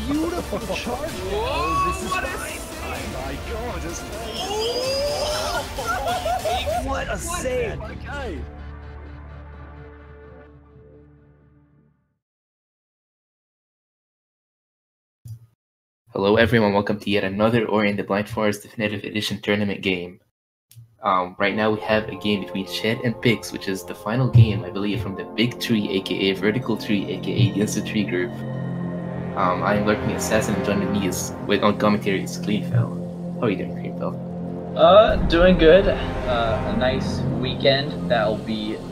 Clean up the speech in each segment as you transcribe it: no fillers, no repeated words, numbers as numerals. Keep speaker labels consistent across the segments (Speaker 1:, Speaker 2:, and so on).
Speaker 1: beautiful charge.
Speaker 2: Whoa,
Speaker 1: This is
Speaker 2: what
Speaker 1: fine.
Speaker 2: is-
Speaker 1: Oh my god, just
Speaker 2: What
Speaker 1: a save.
Speaker 2: the-
Speaker 1: Okay.
Speaker 3: Hello everyone, welcome to yet another Ori and the Blind Forest Definitive Edition tournament game. Right now we have a game between Shed and Pix, which is the final game, I believe, from the Big Tree, aka Vertical Tree, aka the Instant Tree group. I am Lurking Assassin, and joining me is, on commentary, is Cleanfell. How are you doing, Cleanfell?
Speaker 4: Doing good. A nice weekend that'll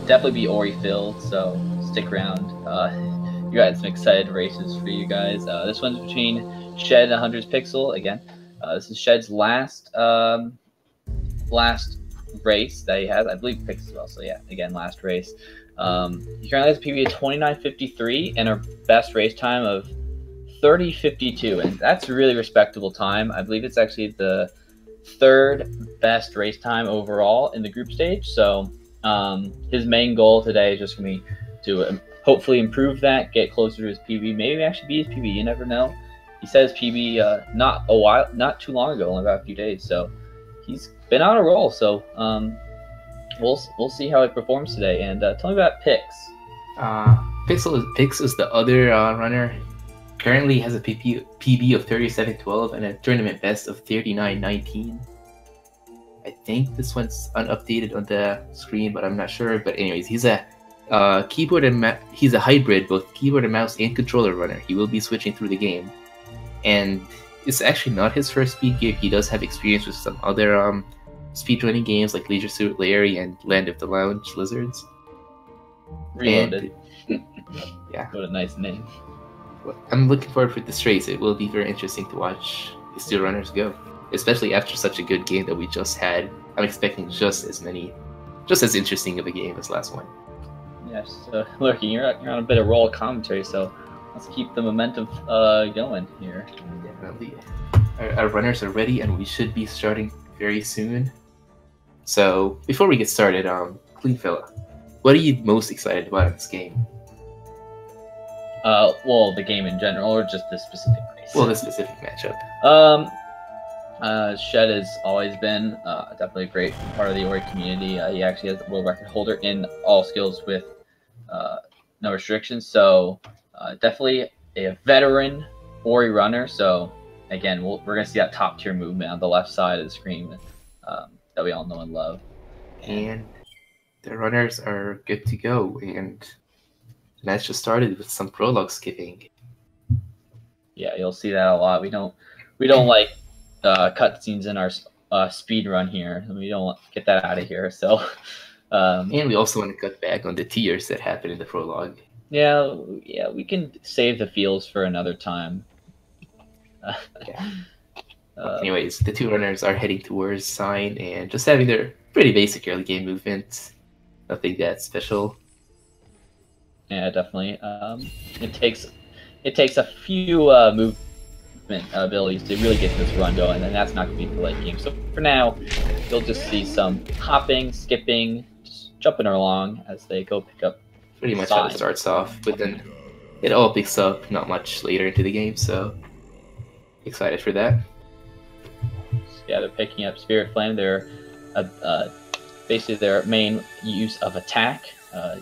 Speaker 4: definitely be Ori filled, so stick around. You got some excited races for you guys. This one's between Shed and AHuntersPixxel again. This is Shed's last race that he has. I believe Pix as well. So yeah, again, last race. He currently has a PB of 29:53 and a best race time of 30:52, and that's a really respectable time. I believe it's actually the third best race time overall in the group stage. So his main goal today is just going to be to hopefully improve that, get closer to his PB, maybe actually be his PB. You never know. He said his PB not too long ago, only about a few days. So he's been on a roll. So we'll see how he performs today. And tell me about Pix.
Speaker 3: Pix is the other runner. Currently has a PB of 37:12 and a tournament best of 39:19. I think this one's unupdated on the screen, but I'm not sure. But anyways, he's a he's a hybrid, both keyboard and mouse and controller runner. He will be switching through the game, and it's actually not his first speed game. He does have experience with some other speedrunning games like Leisure Suit Larry and Land of the Lounge Lizards.
Speaker 4: Reloaded.
Speaker 3: And, yeah.
Speaker 4: What a nice name.
Speaker 3: I'm looking forward for this race. It will be very interesting to watch these two runners go, especially after such a good game that we just had. I'm expecting just as interesting of a game as last one.
Speaker 4: Yes, Lurking, you're on a bit of roll commentary, so let's keep the momentum going here.
Speaker 3: Definitely. Our runners are ready, and we should be starting very soon. So before we get started, Cleanfella, what are you most excited about in this game?
Speaker 4: Well, the game in general, or just this specific race?
Speaker 3: Well, this specific matchup.
Speaker 4: Shed has always been definitely a great part of the Ori community. He actually has the world record holder in all skills with no restrictions. So definitely a veteran Ori runner. So again, we're going to see that top tier movement on the left side of the screen that we all know and love.
Speaker 3: And the runners are good to go. And the match just started with some prologue skipping.
Speaker 4: Yeah, you'll see that a lot. We don't like cutscenes in our speed run here. We don't get that out of here. So,
Speaker 3: and we also want to cut back on the tears that happened in the prologue.
Speaker 4: Yeah, we can save the feels for another time.
Speaker 3: Yeah. Anyways, the two runners are heading towards Sign and just having their pretty basic early game movement. Nothing that special.
Speaker 4: Yeah, definitely. It takes a few movement abilities to really get this run going, and that's not going to be for late game. So for now, you'll just see some hopping, skipping, just jumping along as they go pick up.
Speaker 3: Pretty much how it starts off, but then it all picks up not much later into the game, so excited for that.
Speaker 4: Yeah, they're picking up Spirit Flame. They're basically their main use of attack.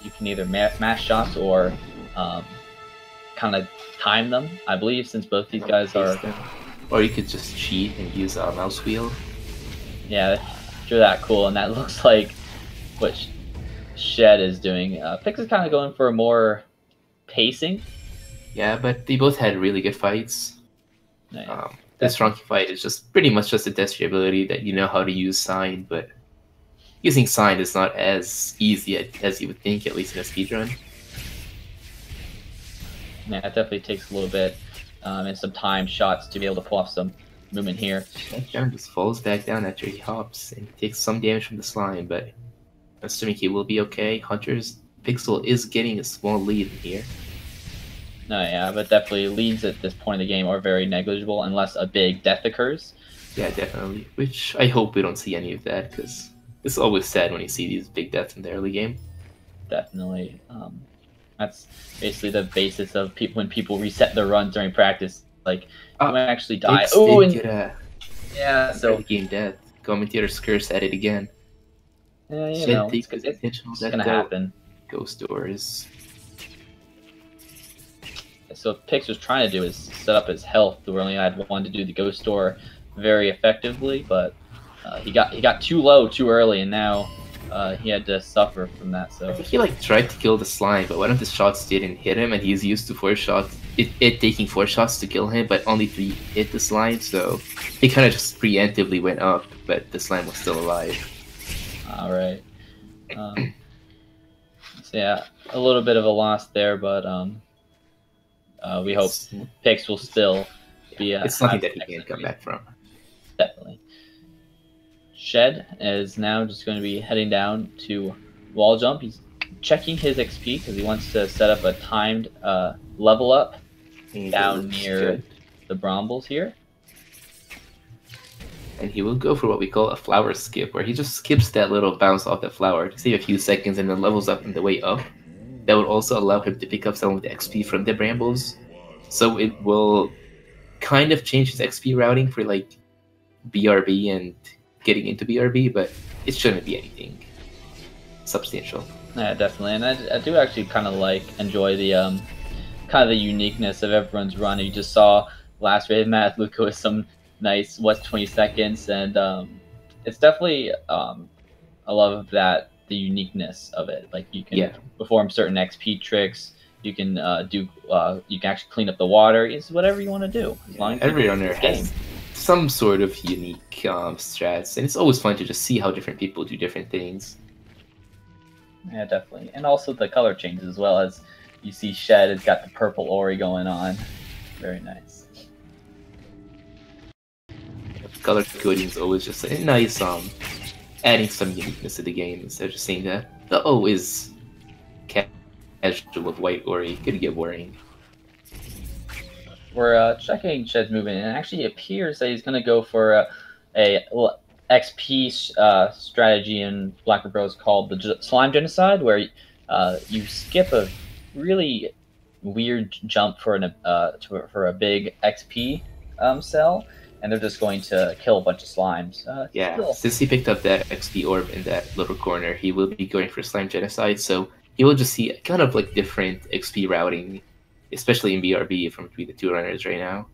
Speaker 4: You can either mash shots or kind of time them. I believe since both these guys are...
Speaker 3: Or you could just cheat and use a mouse wheel.
Speaker 4: Yeah, sure, that cool. And that looks like what Shed is doing. Pix is kind of going for a more pacing.
Speaker 3: Yeah, but they both had really good fights.
Speaker 4: Yeah.
Speaker 3: This Strong fight is just pretty much just a test your ability that you know how to use Sign, but using Sign is not as easy as you would think, at least in a speedrun.
Speaker 4: Yeah, it definitely takes a little bit and some time shots to be able to pull off some movement here.
Speaker 3: John just falls back down after he hops and takes some damage from the slime, but assuming he will be okay. AHuntersPixxel is getting a small lead in here.
Speaker 4: No, yeah, but definitely leads at this point in the game are very negligible unless a big death occurs.
Speaker 3: Yeah, definitely. Which I hope we don't see any of that, because it's always sad when you see these big deaths in the early game.
Speaker 4: Definitely. That's basically the basis of when people reset their runs during practice. like he might actually die.
Speaker 3: Pix
Speaker 4: Oh,
Speaker 3: did
Speaker 4: and
Speaker 3: get a
Speaker 4: yeah, so
Speaker 3: game death. Commentator's curse at it again.
Speaker 4: yeah, you
Speaker 3: Shed
Speaker 4: know,
Speaker 3: takes advantage of
Speaker 4: it's
Speaker 3: that
Speaker 4: gonna
Speaker 3: though.
Speaker 4: happen.
Speaker 3: Ghost doors.
Speaker 4: So what Pix was trying to do is set up his health. We only had one to do the ghost door very effectively, but he got too low too early, and now he had to suffer from that.
Speaker 3: I
Speaker 4: So
Speaker 3: think he like tried to kill the slime, but one of the shots didn't hit him, and he's used to 4 shots. It taking 4 shots to kill him, but only 3 hit the slime, so he kind of just preemptively went up, but the slime was still alive.
Speaker 4: all right. So yeah, a little bit of a loss there, but we hope Pix will still be.
Speaker 3: It's nothing that he can't come back from.
Speaker 4: Definitely. Shed is now just going to be heading down to wall jump. He's checking his XP because he wants to set up a timed level up down near the brambles here.
Speaker 3: And he will go for what we call a flower skip, where he just skips that little bounce off the flower to save a few seconds and then levels up on the way up. That would also allow him to pick up some of the XP from the brambles. So it will kind of change his XP routing for like BRB and getting into BRB, but it shouldn't be anything substantial.
Speaker 4: Yeah, definitely, and I do actually kind of enjoy the kind of the uniqueness of everyone's run. You just saw last raid Matt Luca with some nice 20 seconds, and it's definitely I love that the uniqueness of it. Like you can perform certain XP tricks. You can you can actually clean up the water. It's whatever you want to do. As long as
Speaker 3: every runner has some sort of unique strats, and it's always fun to just see how different people do different things.
Speaker 4: Yeah, definitely, and also the color changes as well. As you see, Shed has got the purple Ori going on. Very nice.
Speaker 3: Color coding is always just a nice adding some uniqueness to the game instead of just saying that the O is casual with white Ori. It could get boring.
Speaker 4: We're checking Shed's movement, and actually it appears that he's going to go for a XP strategy in Black Bros called the Slime Genocide, where you skip a really weird jump for a big XP cell, and they're just going to kill a bunch of slimes.
Speaker 3: Since he picked up that XP orb in that little corner, he will be going for Slime Genocide, so he will just see kind of like different XP routing, especially in BRB from between the two runners right now.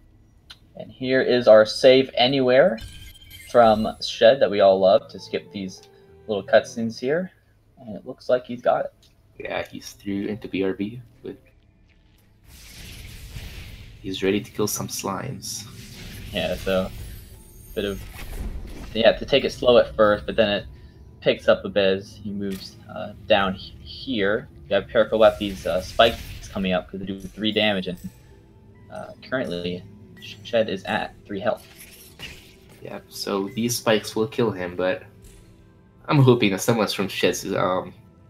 Speaker 4: And here is our save anywhere from Shed that we all love to skip these little cutscenes here. And it looks like he's got it.
Speaker 3: Yeah, he's through into BRB. He's ready to kill some slimes.
Speaker 4: Yeah, so bit of to take it slow at first, but then it picks up a bit as he moves down here. You have Perico left these spikes coming up because they do 3 damage, and currently Shed is at 3 health.
Speaker 3: Yeah, so these spikes will kill him, but I'm hoping that someone from Shed's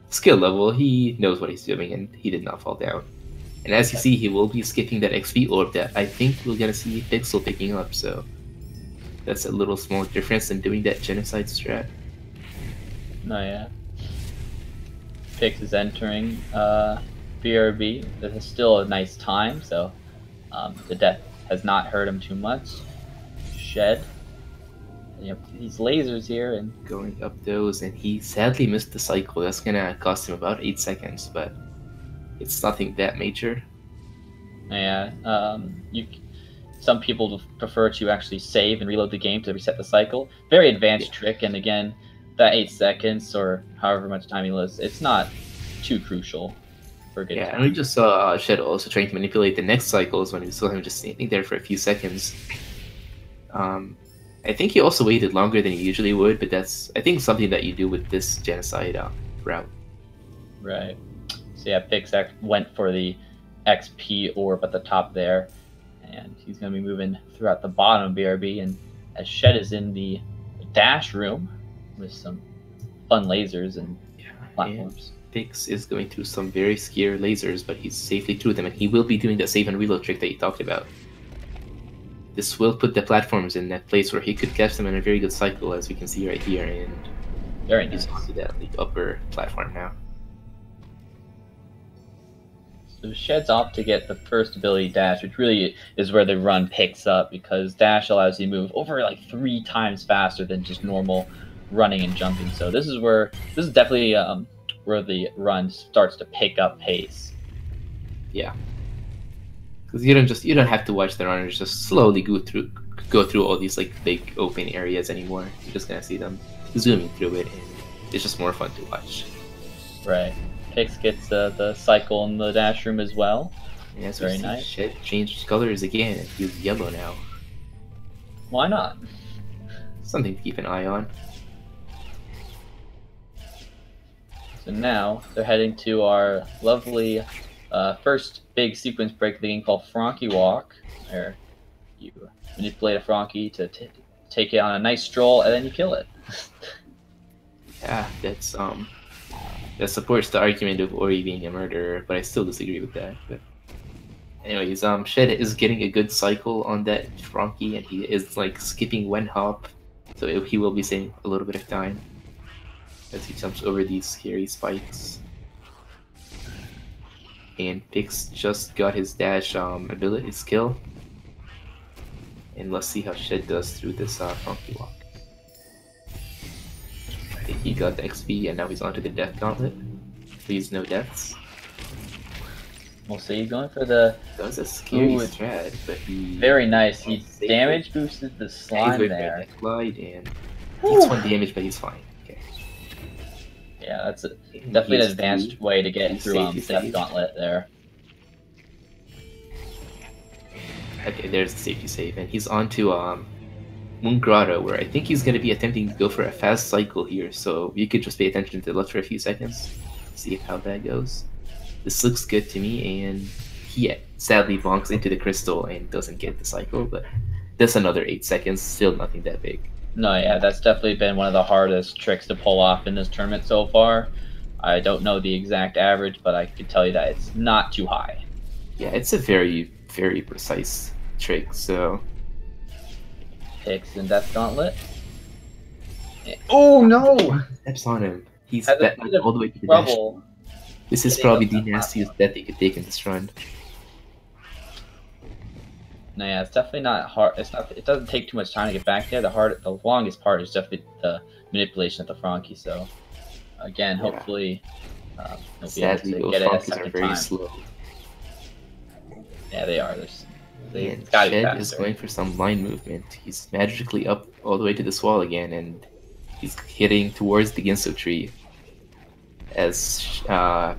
Speaker 3: skill level, he knows what he's doing and he did not fall down. And as you see, he will be skipping that XP orb that I think we're gonna see Pixel picking up, so that's a little small difference than doing that genocide strat.
Speaker 4: Oh yeah. Pix is entering BRB. This is still a nice time, so the death has not hurt him too much. Shed. These lasers here and
Speaker 3: going up those, and he sadly missed the cycle. That's gonna cost him about 8 seconds, but it's nothing that major.
Speaker 4: Yeah, some people prefer to actually save and reload the game to reset the cycle. Very advanced trick, and again, that 8 seconds or however much time he lives, it's not too crucial for a good time.
Speaker 3: And we just saw Shed also trying to manipulate the next cycles when we saw him just standing there for a few seconds. I think he also waited longer than he usually would, but that's, I think, something that you do with this genocide route.
Speaker 4: Right. So yeah, Pix went for the XP orb at the top there, and he's going to be moving throughout the bottom of BRB, and as Shed is in the dash room with some fun lasers and platforms.
Speaker 3: And Pix is going through some very scary lasers, but he's safely through them, and he will be doing the save and reload trick that you talked about. This will put the platforms in that place where he could catch them in a very good cycle, as we can see right here, and
Speaker 4: very nice.
Speaker 3: He's onto that upper platform now.
Speaker 4: So Shed's off to get the first ability, Dash, which really is where the run picks up because Dash allows you to move over like 3 times faster than just normal running and jumping. So this is definitely where the run starts to pick up pace.
Speaker 3: Yeah. Because you don't have to watch the runners just slowly go through all these like big open areas anymore. You're just gonna see them zooming through it, and it's just more fun to watch.
Speaker 4: Right. Pixx gets the cycle in the dash room as well.
Speaker 3: And as
Speaker 4: Very
Speaker 3: we see,
Speaker 4: nice.
Speaker 3: Shed changed colors again, and he's yellow now.
Speaker 4: Why not?
Speaker 3: Something to keep an eye on.
Speaker 4: So now they're heading to our lovely first big sequence break of the game called Frankie Walk, where you manipulate a Frankie to take it on a nice stroll and then you kill it.
Speaker 3: Yeah, that supports the argument of Ori being a murderer, but I still disagree with that. But anyways, Shed is getting a good cycle on that Frankie, and he is like skipping one hop, so he will be saving a little bit of time as he jumps over these scary spikes. And Pixx just got his dash ability skill, and let's see how Shed does through this Frankie Walk. I think he got the XP, and now he's onto the Death Gauntlet. Please, no deaths.
Speaker 4: We'll see. Going for the
Speaker 3: That was a scary
Speaker 4: Ooh,
Speaker 3: strat, but he...
Speaker 4: very nice. He
Speaker 3: Saved
Speaker 4: damage boosted the
Speaker 3: Yeah, he's
Speaker 4: slime
Speaker 3: waiting for a
Speaker 4: there.
Speaker 3: Death Glide, and he's 1 damage, but he's fine. Okay.
Speaker 4: Yeah, that's
Speaker 3: And
Speaker 4: definitely an
Speaker 3: he's
Speaker 4: advanced
Speaker 3: through.
Speaker 4: way to get
Speaker 3: He's
Speaker 4: through
Speaker 3: safety
Speaker 4: Death
Speaker 3: save.
Speaker 4: Gauntlet there.
Speaker 3: Okay, there's the safety save, and he's on to Moon Grotto, where I think he's going to be attempting to go for a fast cycle here, so you could just pay attention to the left for a few seconds, see how that goes. This looks good to me, and he sadly bonks into the crystal and doesn't get the cycle, but that's another 8 seconds, still nothing that big.
Speaker 4: No, yeah, that's definitely been one of the hardest tricks to pull off in this tournament so far. I don't know the exact average, but I can tell you that it's not too high.
Speaker 3: Yeah, it's a very, very precise trick, so...
Speaker 4: Pixx and Death Gauntlet. Oh no!
Speaker 3: Steps on him. He's
Speaker 4: Has a
Speaker 3: that
Speaker 4: bit of
Speaker 3: all the way to the dash.
Speaker 4: Trouble.
Speaker 3: This is
Speaker 4: getting
Speaker 3: probably
Speaker 4: up
Speaker 3: the
Speaker 4: that
Speaker 3: nastiest death they could take in this run.
Speaker 4: No, yeah, it's definitely not hard. It's not. It doesn't take too much time to get back there. The longest part is definitely the manipulation of the Frankie. So, again,
Speaker 3: Yeah.
Speaker 4: hopefully, he'll
Speaker 3: Sadly,
Speaker 4: be able
Speaker 3: those
Speaker 4: to get it a
Speaker 3: Frankies are
Speaker 4: second
Speaker 3: very
Speaker 4: time.
Speaker 3: slow.
Speaker 4: Yeah, they are.
Speaker 3: And
Speaker 4: It's gotta be
Speaker 3: Shed
Speaker 4: faster.
Speaker 3: is going for some line movement. He's magically up all the way to this wall again, and he's hitting towards the Ginso tree. As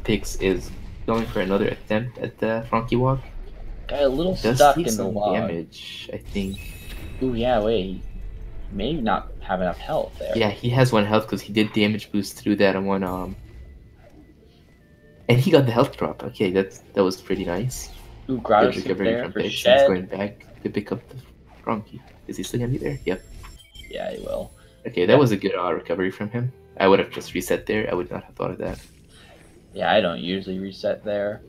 Speaker 3: Pixx is going for another attempt at the Frankie Walk.
Speaker 4: Got a little
Speaker 3: Does
Speaker 4: stuck
Speaker 3: take
Speaker 4: in the
Speaker 3: some
Speaker 4: log.
Speaker 3: damage, I think.
Speaker 4: Ooh, yeah, wait. He may not have enough health there.
Speaker 3: Yeah, he has 1 health because he did damage boost through that one and he got the health drop. Okay, that was pretty nice.
Speaker 4: Ooh,
Speaker 3: Good
Speaker 4: Grotto's
Speaker 3: recovery
Speaker 4: there
Speaker 3: from
Speaker 4: for
Speaker 3: Pixx. He's
Speaker 4: Shed.
Speaker 3: going back to pick up the Frankie. Is he still gonna be there? Yep.
Speaker 4: Yeah, he will.
Speaker 3: Okay, that was a good recovery from him. I would have just reset there. I would not have thought of that.
Speaker 4: Yeah, I don't usually reset there.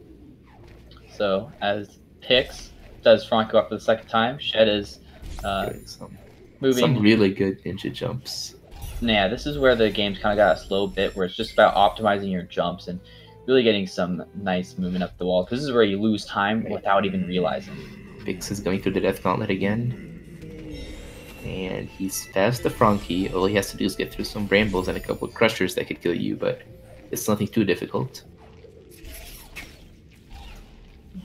Speaker 4: So, as Pixx does Frankie Walk for the second time, Shed is
Speaker 3: Doing some
Speaker 4: moving.
Speaker 3: really good ninja jumps.
Speaker 4: Yeah, this is where the game's kind of got a slow bit, where it's just about optimizing your jumps and really getting some nice movement up the wall. Because this is where you lose time without even realizing.
Speaker 3: Pixx is going through the Death Gauntlet again. And he's past the Frankie. All he has to do is get through some brambles and a couple of crushers that could kill you, but it's nothing too difficult.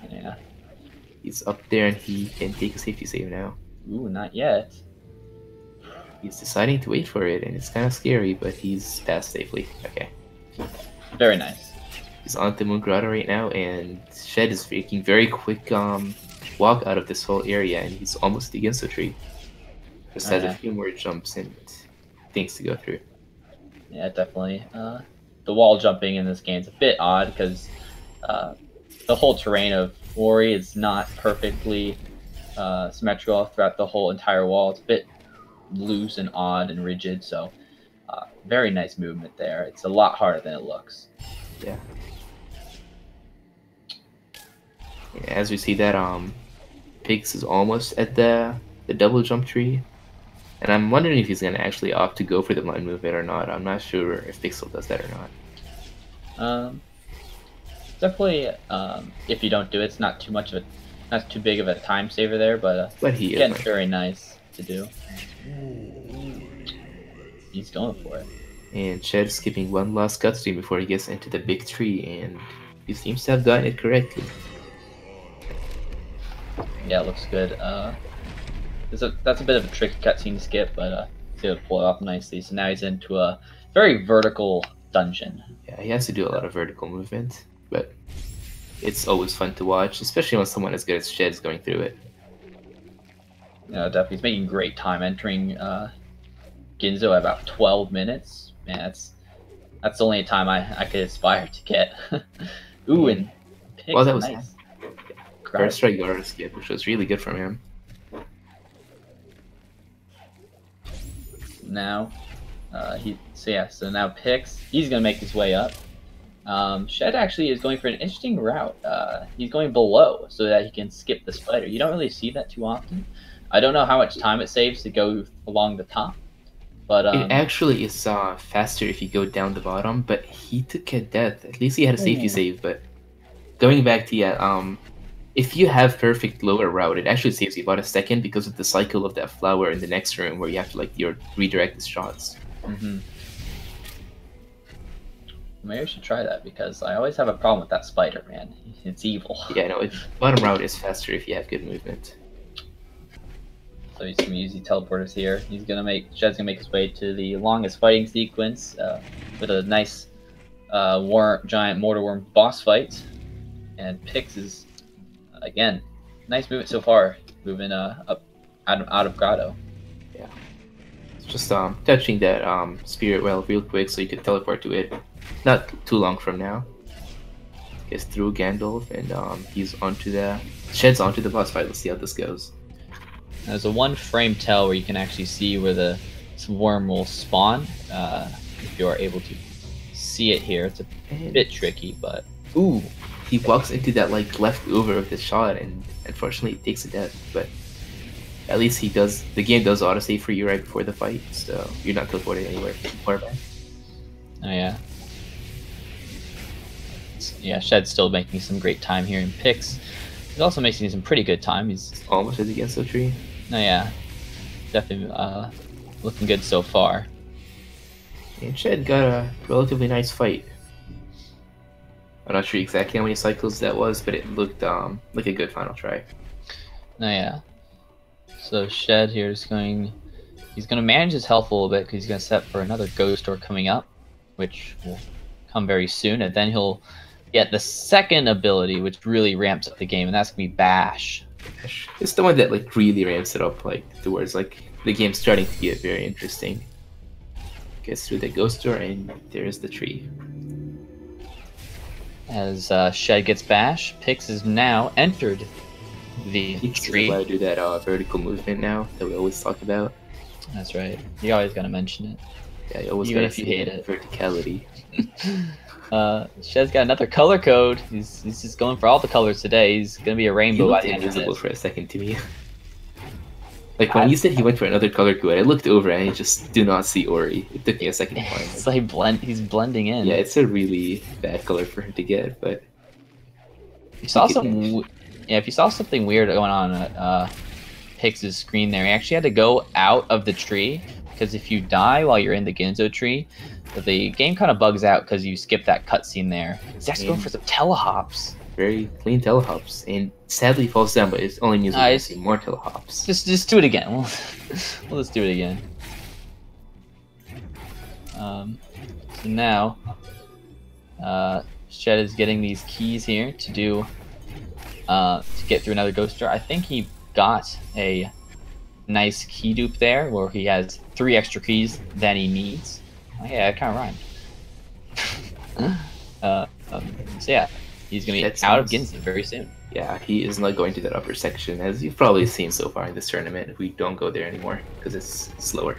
Speaker 4: Yeah.
Speaker 3: He's up there and he can take a safety save now.
Speaker 4: Ooh, not yet.
Speaker 3: He's deciding to wait for it, and it's kind of scary, but he's passed safely. Okay.
Speaker 4: Very nice.
Speaker 3: He's on the Moon Grotto right now, and Shed is making very quick walk out of this whole area, and he's almost the Ginso tree. Just has a few more jumps and things to go through.
Speaker 4: Yeah, definitely. The wall jumping in this game is a bit odd because the whole terrain of Ori is not perfectly symmetrical throughout the whole entire wall. It's a bit loose and odd and rigid, so very nice movement there. It's a lot harder than it looks.
Speaker 3: Yeah. As we see that Pixx is almost at the double jump tree, and I'm wondering if he's gonna actually opt to go for the line movement or not. I'm not sure if Pixxel does that or not.
Speaker 4: definitely, if you don't do it, it's not too much of a, not too big of a time saver there, but
Speaker 3: he
Speaker 4: again,
Speaker 3: is.
Speaker 4: very nice to do. He's going for it.
Speaker 3: And Shed skipping one last cutscene before he gets into the big tree, and he seems to have gotten it correctly.
Speaker 4: Yeah, it looks good. That's a bit of a tricky cutscene to skip, but he's able to pull it off nicely. So now he's into a very vertical dungeon.
Speaker 3: Yeah, he has to do a lot of vertical movement, but it's always fun to watch, especially when someone as good as Shed is going through it.
Speaker 4: You know, definitely, he's making great time entering Ginzo at about 12 minutes. Man, that's only a time I could aspire to get. Ooh, and Pixxel,
Speaker 3: Well, that was
Speaker 4: nice.
Speaker 3: first try Yara skip, which was really good from him.
Speaker 4: Now, so now Pix, he's gonna make his way up. Shed actually is going for an interesting route. He's going below so that he can skip the spider. You don't really see that too often. I don't know how much time it saves to go along the top, but
Speaker 3: it actually is faster if you go down the bottom. But he took a death. At least he had a safety save. But going back to if you have perfect lower route, it actually saves you about a second because of the cycle of that flower in the next room where you have to redirect his shots.
Speaker 4: Mm-hmm. Maybe I should try that because I always have a problem with that spider, man. It's evil.
Speaker 3: Yeah, no, bottom route is faster if you have good movement.
Speaker 4: So he's gonna use the teleporters here. Shed's gonna make his way to the longest fighting sequence with a nice giant mortar worm boss fight. And Pix is again nice movement so far, moving up out of Grotto.
Speaker 3: Yeah, it's just touching that spirit well real quick so you can teleport to it. Not too long from now. Gets through Gandalf and he's Shed's onto the boss fight. Let's see how this goes.
Speaker 4: There's a 1-frame tell where you can actually see where the worm will spawn. If you are able to see it here, it's a bit tricky, but
Speaker 3: ooh, he walks into that leftover of the shot, and unfortunately, he takes a death. But at least the game does autosave for you right before the fight, so you're not teleported anywhere far back.
Speaker 4: Oh yeah. Yeah, Shed's still making some great time here in Pix. He's also making some pretty good time. He's
Speaker 3: almost at the Genso tree.
Speaker 4: Oh yeah, definitely looking good so far.
Speaker 3: And Shed got a relatively nice fight. I'm not sure exactly how many cycles that was, but it looked like a good final try.
Speaker 4: Oh yeah. So Shed here is he's going to manage his health a little bit because he's going to set for another ghost door coming up, which will come very soon, and then he'll get the second ability, which really ramps up the game, and that's going to be Bash.
Speaker 3: It's the one that really ramps it up towards the game's starting to get very interesting. Gets through the ghost door and there's the tree.
Speaker 4: As Shed gets Bash, Pix has now entered the tree.
Speaker 3: He's allowed to do that vertical movement now that we always talk about.
Speaker 4: That's right. You always gotta mention it.
Speaker 3: Yeah, you always
Speaker 4: even
Speaker 3: gotta
Speaker 4: if you
Speaker 3: see
Speaker 4: hate it.
Speaker 3: Verticality.
Speaker 4: Shed's got another color code. He's just going for all the colors today. He's gonna be a rainbow by the end of
Speaker 3: invisible
Speaker 4: this.
Speaker 3: for a second to me. When you said he went for another color code, I looked over and I just do not see Ori. It took me a second to find him.
Speaker 4: It's he's blending in.
Speaker 3: Yeah, it's a really bad color for him to get, but
Speaker 4: if you saw something weird going on at Pix's screen there, he actually had to go out of the tree because if you die while you're in the Ginzo tree, the game kind of bugs out because you skip that cutscene there. He's actually going for some telehops.
Speaker 3: Very clean telehops, and sadly falls down, but it only means we're gonna see more telehops.
Speaker 4: Just do it again. We'll just do it again. So now, Shed is getting these keys here to do to get through another ghost door. I think he got a nice key dupe there, where he has 3 extra keys than he needs. Oh, yeah, it kind of rhymed. So yeah. He's going to be out of Ginzo very soon.
Speaker 3: Yeah, he is not going to that upper section, as you've probably seen so far in this tournament. We don't go there anymore, because it's slower.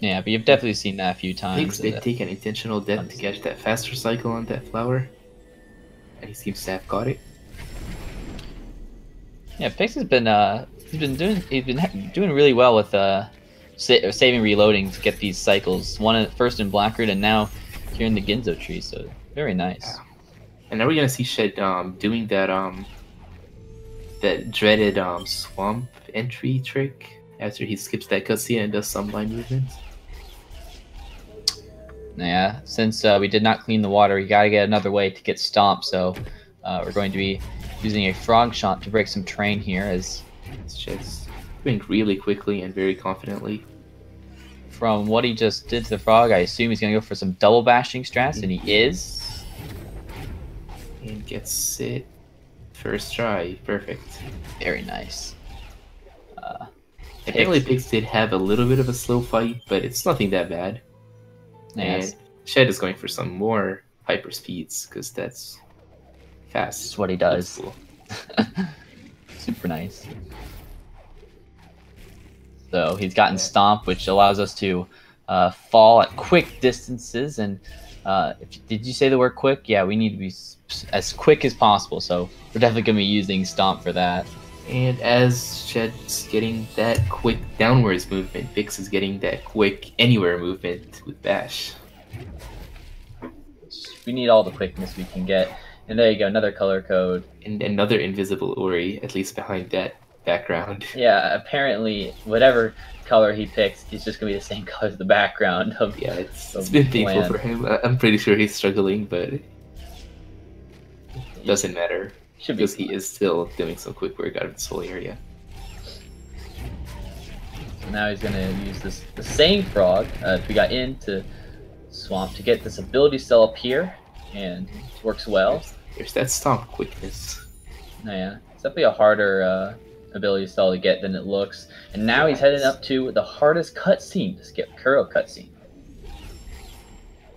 Speaker 4: Yeah, but you've definitely seen that a few times.
Speaker 3: They take an intentional death to catch that faster cycle on that flower, and he seems to have caught it.
Speaker 4: Yeah, Pix has been doing really well with saving reloading to get these cycles. First in Blackroot, and now here in the Ginzo tree. So Very nice.
Speaker 3: And now we're gonna see Shed doing that that dreaded swamp entry trick after he skips that cutscene and does some line movements.
Speaker 4: Yeah, since we did not clean the water, we gotta get another way to get stomped. So we're going to be using a frog shot to break some terrain here. As
Speaker 3: Shed's doing really quickly and very confidently.
Speaker 4: from what he just did to the frog, I assume he's gonna go for some double bashing strats, and he is.
Speaker 3: And gets it first try. Perfect.
Speaker 4: Very nice.
Speaker 3: Apparently Pix did have a little bit of a slow fight, but it's nothing that bad.
Speaker 4: Yes.
Speaker 3: And Shed is going for some more hyper speeds because that's fast.
Speaker 4: That's what he does.
Speaker 3: Cool.
Speaker 4: Super nice. So he's gotten Stomp, which allows us to fall at quick distances. And did you say the word quick? Yeah, we need to be as quick as possible. So we're definitely going to be using Stomp for that.
Speaker 3: And as Shed's getting that quick downwards movement, Pix is getting that quick anywhere movement with Bash.
Speaker 4: We need all the quickness we can get. And there you go, another color code.
Speaker 3: And another invisible Ori, at least behind that background.
Speaker 4: Yeah, apparently whatever color he picks is just going to be the same color as the background.
Speaker 3: Yeah, it's been painful for him. I'm pretty sure he's struggling, but it doesn't matter. Because he is still doing some quick work out of this whole area.
Speaker 4: So now he's going to use the same frog if we got into Swamp to get this ability cell up here, and it works well.
Speaker 3: There's that Stomp quickness.
Speaker 4: Yeah, it's definitely a harder ability cell to get than it looks. And now he's heading up to the hardest cutscene to skip, Kuro cutscene.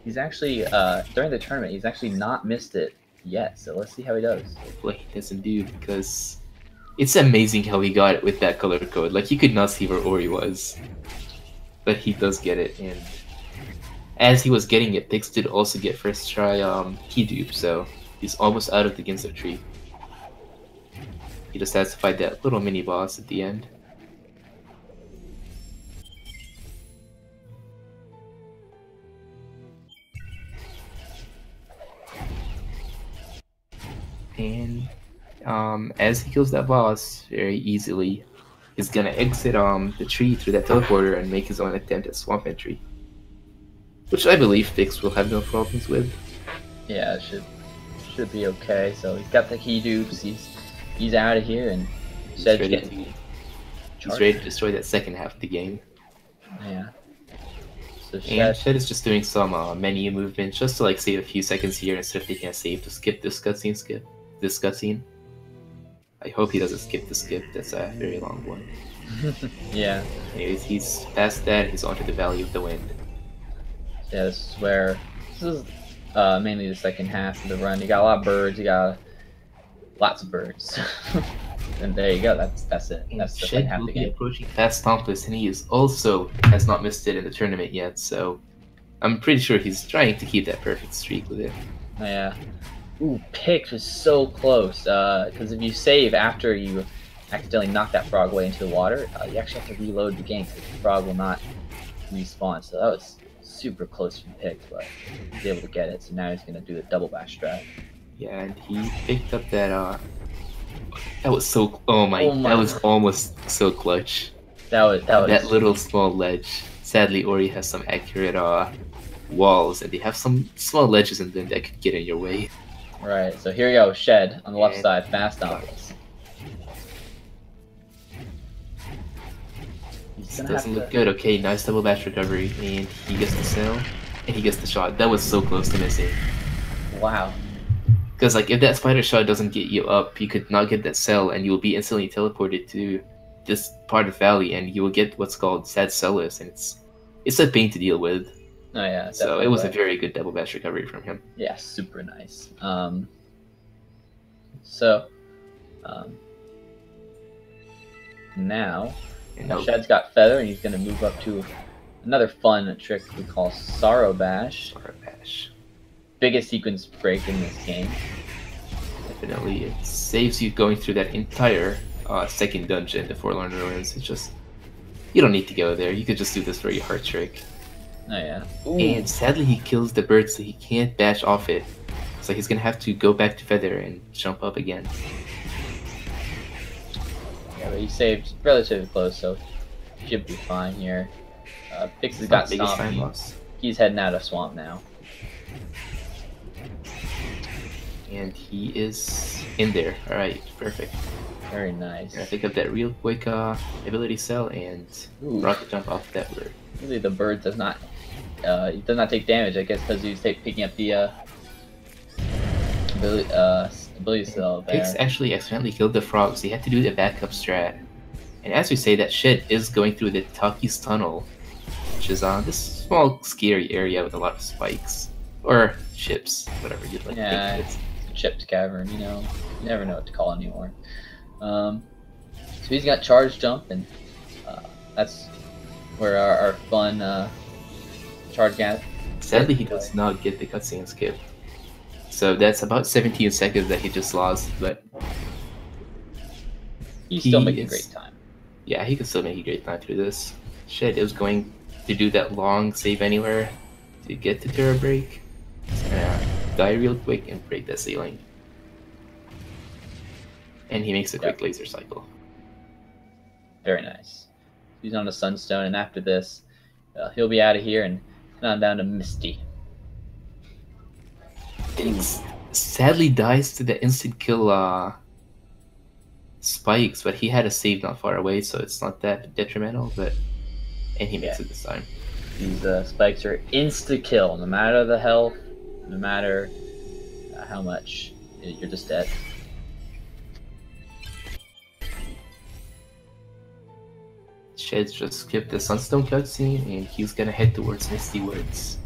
Speaker 4: He's actually, during the tournament, he's actually not missed it yet, so let's see how he does.
Speaker 3: Hopefully he doesn't do, because it's amazing how he got it with that color code. Like, you could not see where Ori was, but he does get it. And as he was getting it, Pix did also get first try key dupe, so he's almost out of the Ginso tree. He just has to fight that little mini boss at the end. And as he kills that boss very easily, he's gonna exit the tree through that teleporter and make his own attempt at swamp entry, which I believe Pix will have no problems with.
Speaker 4: Yeah, it should be okay. So he's got the key dupes. He's out of here, and
Speaker 3: He's ready to destroy that second half of the game.
Speaker 4: Yeah. So
Speaker 3: Shed is just doing some menu movements just to like save a few seconds here instead of taking a save to skip this cutscene. I hope he doesn't skip the skip. That's a very long one.
Speaker 4: Yeah.
Speaker 3: Anyways, he's past that. He's onto the Valley of the Wind.
Speaker 4: Yeah, this is mainly the second half of the run. You got a lot of birds. You got lots of birds. And there you go. That's it. That's the second half of the game.
Speaker 3: Approaching fast Stompless, and he is also has not missed it in the tournament yet. So I'm pretty sure he's trying to keep that perfect streak with it.
Speaker 4: Yeah. Ooh, Pix was so close. Because if you save after you accidentally knock that frog away into the water, you actually have to reload the game because the frog will not respawn. So that was super close from Pix, but he was able to get it. So now he's gonna do the double bash strat.
Speaker 3: Yeah, and he picked up that. That was so. Oh my! That was almost so clutch. That little small ledge. Sadly, Ori has some accurate walls, and they have some small ledges in them that could get in your way.
Speaker 4: Right. So here we go. Shed on the left side. Fast Stompless.
Speaker 3: This doesn't look good. Okay, nice double bash recovery, and he gets the cell, and he gets the shot. That was so close to missing.
Speaker 4: Wow.
Speaker 3: Because like if that spider shot doesn't get you up, you could not get that cell, and you will be instantly teleported to this part of the valley, and you will get what's called sad cellus, and it's a pain to deal with.
Speaker 4: Oh yeah.
Speaker 3: So it was a very good double bash recovery from him.
Speaker 4: Yeah, super nice. Now Shed's got Feather, and he's going to move up to another fun trick we call Sorrow Bash.
Speaker 3: Sorrow Bash.
Speaker 4: Biggest sequence break in this game.
Speaker 3: Definitely, it saves you going through that entire second dungeon, the Forlorn Ruins. It's just, you don't need to go there. You could just do this very hard trick.
Speaker 4: Oh yeah.
Speaker 3: Ooh. And sadly he kills the bird, so he can't bash off it. So he's gonna have to go back to feather and jump up again.
Speaker 4: Yeah, but he saved relatively close, so he should be fine here. Pix has got
Speaker 3: Biggest time
Speaker 4: stomped.
Speaker 3: loss.
Speaker 4: He's heading out of swamp now.
Speaker 3: And he is in there. Alright, perfect.
Speaker 4: Very nice.
Speaker 3: Gonna pick up that real quick ability cell and
Speaker 4: Ooh.
Speaker 3: rocket jump off that bird.
Speaker 4: Really, the bird does not take damage, I guess, because he's picking up the ability cell there.
Speaker 3: Pix actually accidentally killed the frog, so he had to do the backup strat. And as we say, that shed is going through the Taki's tunnel, which is on this small scary area with a lot of spikes. Or chips, whatever you'd like to
Speaker 4: Yeah,
Speaker 3: think
Speaker 4: it's a chipped cavern, you know. You never know what to call it anymore. So he's got charge jump, and that's where our fun charge gas.
Speaker 3: Sadly, he does not get the cutscene skip. So that's about 17 seconds that he just lost, but
Speaker 4: He's still making great time.
Speaker 3: yeah, he could still make a great time through this. Shit, it was going to do that long save anywhere to get to Terra Break. It's gonna die real quick and break that ceiling. And he makes a quick laser cycle.
Speaker 4: Very nice. He's on the Sunstone, and after this, he'll be out of here and on down to Misty.
Speaker 3: Pix sadly dies to the instant kill spikes, but he had a save not far away, so it's not that detrimental. And he makes it this time.
Speaker 4: These spikes are insta kill, no matter the health, no matter how much, you're just dead.
Speaker 3: Shed's just skipped the Sunstone cutscene, and he's gonna head towards Misty Woods.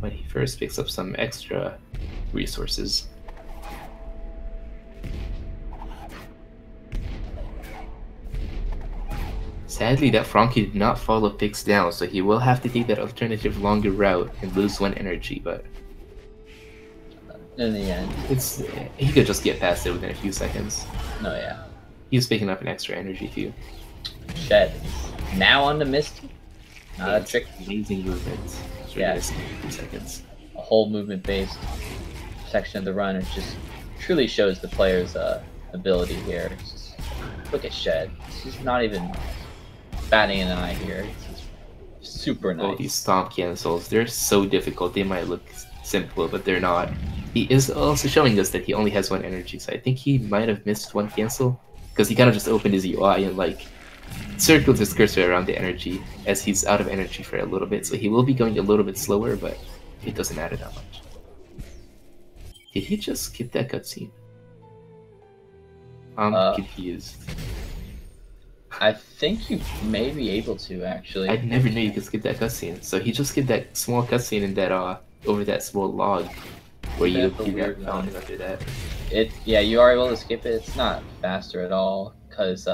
Speaker 3: But he first picks up some extra resources. Sadly, that Frankie did not follow Pix down, so he will have to take that alternative longer route and lose 1 energy, but
Speaker 4: In the end,
Speaker 3: he could just get past it within a few seconds.
Speaker 4: no, yeah.
Speaker 3: He's picking up an extra energy too.
Speaker 4: Shed. Now on to Misty. Not a trick.
Speaker 3: Amazing movement. It's really nice in 2 seconds.
Speaker 4: A whole movement-based section of the run. It just truly shows the player's ability here. It's just, look at Shed. He's not even batting an eye here. It's just super nice.
Speaker 3: Oh, these stomp cancels, they're so difficult. They might look simple, but they're not. He is also showing us that he only has 1 energy, so I think he might have missed 1 cancel. Because he kind of just opened his UI and like circled his cursor around the energy as he's out of energy for a little bit. So he will be going a little bit slower, but it doesn't matter that much. Did he just skip that cutscene? I'm confused.
Speaker 4: I think you may be able to, actually.
Speaker 3: I never knew you could skip that cutscene. So he just skipped that small cutscene in that over that small log where you got found under that.
Speaker 4: Yeah, you are able to skip it. It's not faster at all because you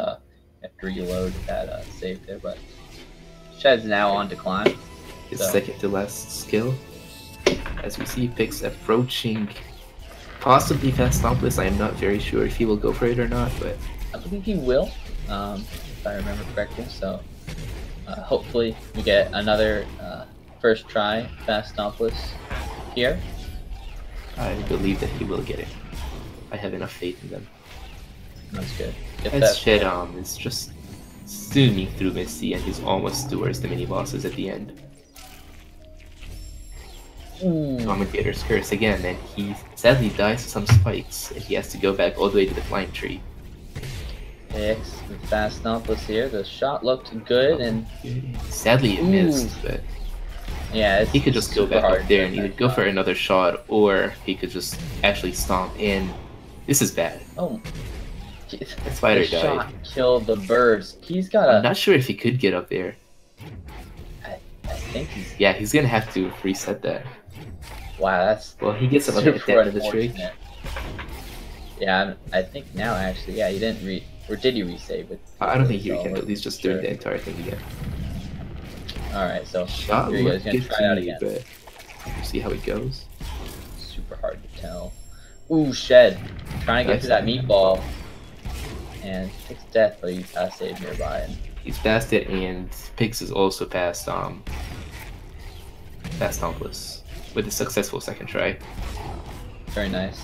Speaker 4: have to reload that save there. But Shed's now on to climb.
Speaker 3: His
Speaker 4: So.
Speaker 3: second to last skill. As we see Pix approaching possibly fast Stompless. I am not very sure if he will go for it or not, but
Speaker 4: I believe he will, if I remember correctly. So hopefully we get another first try fast Stompless here.
Speaker 3: I believe that he will get it. I have enough faith in them.
Speaker 4: That's good. Get
Speaker 3: As
Speaker 4: that.
Speaker 3: Shed is just zooming through Misty and he's almost towards the mini bosses at the end. Commentator's curse again, and he sadly dies to some spikes, and he has to go back all the way to the flying tree.
Speaker 4: X with fast Stompless here. The shot looked good, and
Speaker 3: Sadly it missed, but
Speaker 4: yeah,
Speaker 3: he could just go
Speaker 4: super
Speaker 3: back
Speaker 4: hard
Speaker 3: up there
Speaker 4: to
Speaker 3: and
Speaker 4: get
Speaker 3: either
Speaker 4: that
Speaker 3: go
Speaker 4: shot.
Speaker 3: for another shot, or he could just actually stomp in. This is bad.
Speaker 4: Oh,
Speaker 3: That spider
Speaker 4: the shot
Speaker 3: died.
Speaker 4: killed the birds. He's got
Speaker 3: I'm
Speaker 4: a.
Speaker 3: not sure if he could get up there.
Speaker 4: I think he's.
Speaker 3: Yeah, he's gonna have to reset that.
Speaker 4: Wow, that's
Speaker 3: Well, he gets some other
Speaker 4: super
Speaker 3: death of the trick.
Speaker 4: unfortunate. Yeah, I think now actually, yeah, he didn't or did he resave it?
Speaker 3: I don't think he
Speaker 4: So,
Speaker 3: rekindled. He's just doing the entire thing again.
Speaker 4: All right, so
Speaker 3: Shot
Speaker 4: here he goes.
Speaker 3: looked
Speaker 4: He's gonna
Speaker 3: good
Speaker 4: try
Speaker 3: to
Speaker 4: it out
Speaker 3: me,
Speaker 4: again.
Speaker 3: but we'll see how it goes.
Speaker 4: Super hard to tell. Ooh, Shed trying to get
Speaker 3: Nice.
Speaker 4: to that meatball, and takes death, but he's got a save nearby. And
Speaker 3: He's past it, and Pix is also past Stompless. with a successful second try.
Speaker 4: Very nice.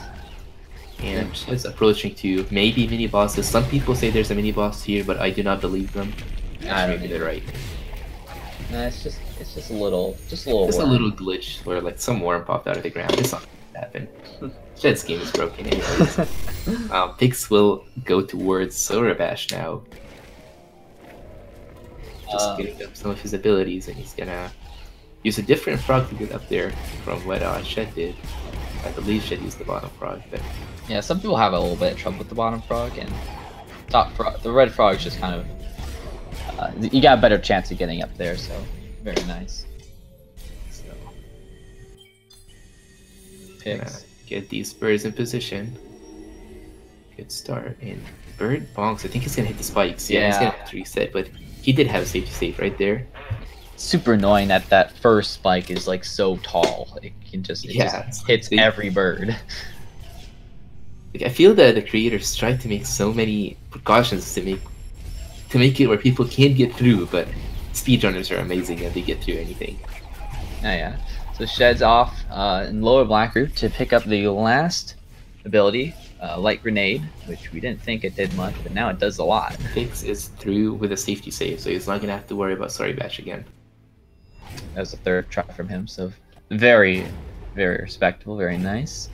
Speaker 3: And it's approaching to maybe mini bosses. Some people say there's a mini boss here, but I do not believe them.
Speaker 4: I don't
Speaker 3: Maybe they're right.
Speaker 4: No, it's just a little
Speaker 3: Just a
Speaker 4: worm.
Speaker 3: little glitch where like some worm popped out of the ground. It's not gonna happen. Shed's game is broken anyways. Pixx will go towards Sorabash now. Just getting up some of his abilities, and he's gonna use a different frog to get up there from what Shed did. I believe Shed used the bottom frog, but
Speaker 4: Yeah, some people have a little bit of trouble with the bottom frog, and top frog. The red frog is just kind of you got a better chance of getting up there, so very nice.
Speaker 3: so
Speaker 4: Pixx.
Speaker 3: gonna get these birds in position. Good start. And bird bonks. I think he's gonna hit the spikes. Yeah, he's
Speaker 4: Yeah.
Speaker 3: gonna have to reset, but he did have a safety save right there.
Speaker 4: Super annoying that that first spike is like so tall. It can just
Speaker 3: Yeah,
Speaker 4: hits every bird.
Speaker 3: Like, I feel that the creators tried to make so many precautions to make it where people can't get through, but speedrunners are amazing and they get through anything.
Speaker 4: Oh yeah. So Shed's off in lower black group to pick up the last ability, light grenade, which we didn't think it did much, but now it does a lot.
Speaker 3: Pixx is through with a safety save, so he's not gonna have to worry about Sorabash again.
Speaker 4: That was the third try from him, so very, very respectable, very nice.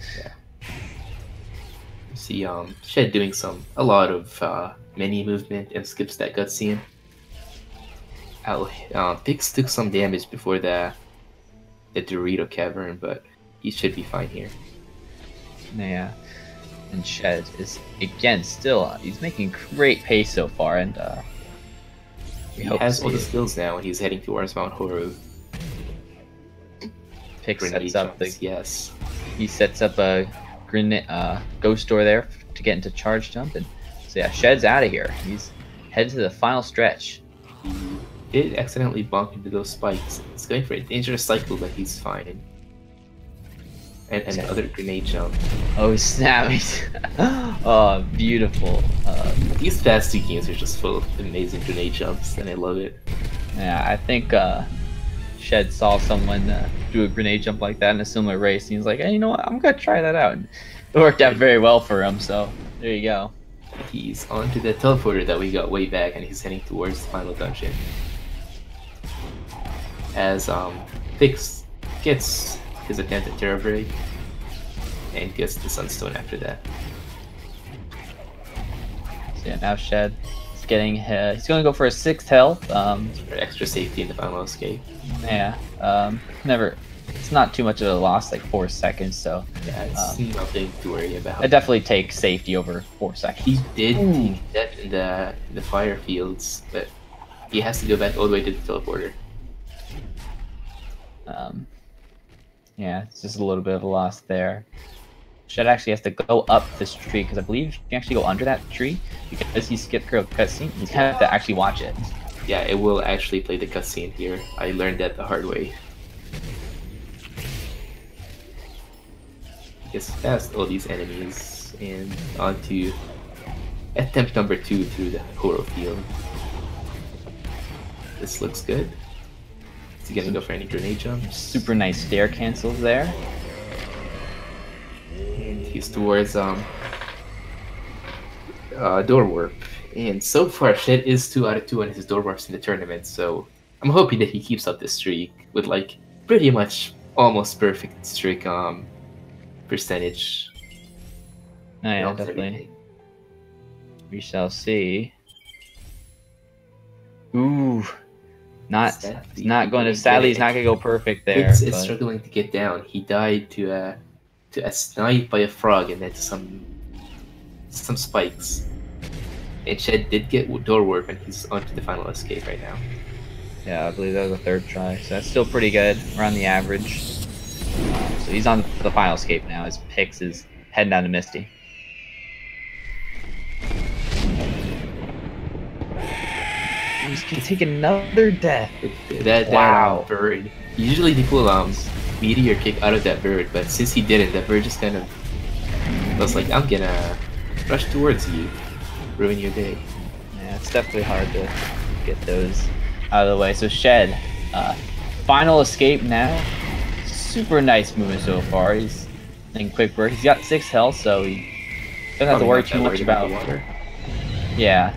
Speaker 3: You see Shed doing a lot of mini movement and skips that cutscene. Pixx took some damage before the Dorito cavern, but he should be fine here.
Speaker 4: Yeah. And Shed is again still he's making great pace so far, and we
Speaker 3: He
Speaker 4: hope
Speaker 3: has
Speaker 4: to
Speaker 3: all the
Speaker 4: see
Speaker 3: skills now, and he's heading towards Mount Horu.
Speaker 4: Pixx
Speaker 3: Grenade
Speaker 4: sets up
Speaker 3: jumps, yes.
Speaker 4: he sets up a grenade ghost door there to get into charge jump, and so yeah, Shed's out of here. He's headed to the final stretch.
Speaker 3: He did accidentally bump into those spikes. He's going for a dangerous cycle, but he's fine. And another grenade jump.
Speaker 4: Oh snap! Oh, beautiful.
Speaker 3: These past two games are just full of amazing grenade jumps, and I love it.
Speaker 4: Yeah, I think Shed saw someone do a grenade jump like that in a similar race, and he was like, "Hey, you know what? I'm gonna try that out." And it worked out very well for him. So there you go.
Speaker 3: He's onto the teleporter that we got way back, and he's heading towards the final dungeon. As Pixx gets his attempt at Terra Break, and gets the Sunstone after that.
Speaker 4: So yeah, now Shed is getting he's going to go for a 6th health.
Speaker 3: For extra safety in the final escape.
Speaker 4: Yeah, it's not too much of a loss, like 4 seconds. So
Speaker 3: Yeah, it's nothing to worry about.
Speaker 4: I definitely take safety over 4 seconds.
Speaker 3: He did take that in the fire fields, but he has to go back all the way to the teleporter.
Speaker 4: Yeah, it's just a little bit of a loss there. Shed actually has to go up this tree, because I believe you can actually go under that tree, because he skipped the cutscene. He's gonna have to actually watch it.
Speaker 3: Yeah, it will actually play the cutscene here. I learned that the hard way. Gets past all these enemies and onto attempt number 2 through the Horo field. This looks good. Is he gonna go for any grenade jumps?
Speaker 4: Super nice stair cancels there.
Speaker 3: And he's towards door warp. And so far, Shed is 2 out of 2 on his door warps in the tournament, so I'm hoping that he keeps up this streak with like pretty much almost perfect streak percentage.
Speaker 4: Oh yeah,
Speaker 3: Almost
Speaker 4: definitely.
Speaker 3: everything.
Speaker 4: We shall see. Ooh, not
Speaker 3: Sadly,
Speaker 4: not going to.
Speaker 3: he
Speaker 4: Sadly, he's
Speaker 3: didn't
Speaker 4: not gonna go perfect there.
Speaker 3: Pixx is
Speaker 4: but-
Speaker 3: struggling to get down. He died to a snipe by a frog and then to some spikes. And Shed did get door warp, and he's onto the final escape right now.
Speaker 4: Yeah, I believe that was a 3rd try, so that's still pretty good, around the average. So he's on the final escape now, as Pixx is heading down to Misty. He's gonna take another death.
Speaker 3: That
Speaker 4: Wow.
Speaker 3: bird. Usually people meteor kick out of that bird, but since he didn't, that bird just kind of was like, I'm gonna rush towards you, ruin your day.
Speaker 4: Yeah, it's definitely hard to get those out of the way. So Shed, final escape now. super nice movement so far. He's in quick work. He's got 6 health, so he doesn't have to worry too much about
Speaker 3: water.
Speaker 4: Yeah.